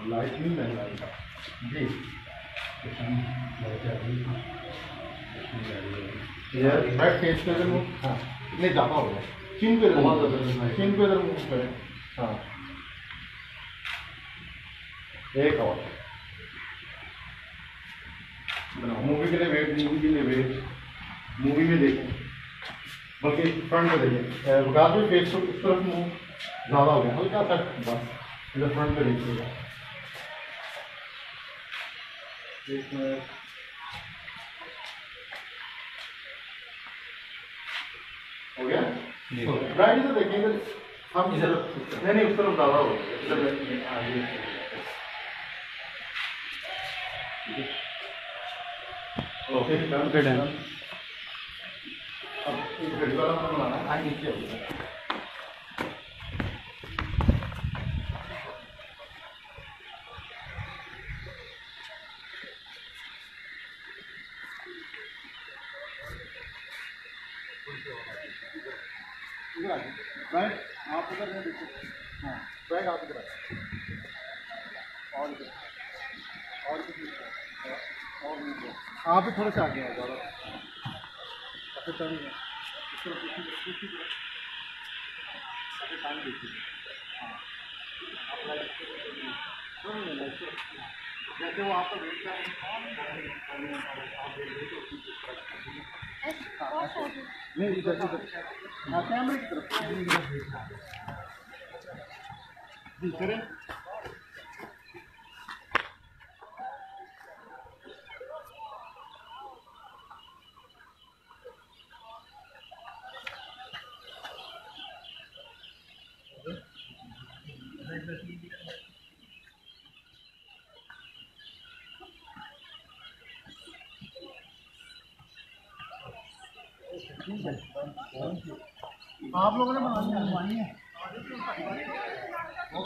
light नहीं है light जी back face पे इधर मुंह हाँ नहीं ज़्यादा हो गया चिन पे इधर मुंह पे हाँ एक और बनाओ मूवी के लिए वेट मूवी में देखें बल्कि फ्रंट पे देखिए विकास भी फेस को इस तरफ मुंह ज़्यादा हो गया हल्का सा बस इधर फ्रंट पे देखिएगा एक मिनट हो गया राइट इधर देखेंगे हम इधर नहीं उस तरफ ज़्यादा हो गया इधर आगे ओके डन अब एक घड़ी वाला बनाना है नीचे राइट आप उधर नहीं देखो हाँ राइट आप इधर और आप भी थोड़ा सा आगे आ ज़्यादा ऐसे टर्न है टाइम देखिए हाँ जैसे वो आपका वेट कर नहीं इधर हाँ कैमरे की तरफ जी करें आप लोगों ने बनानी है वो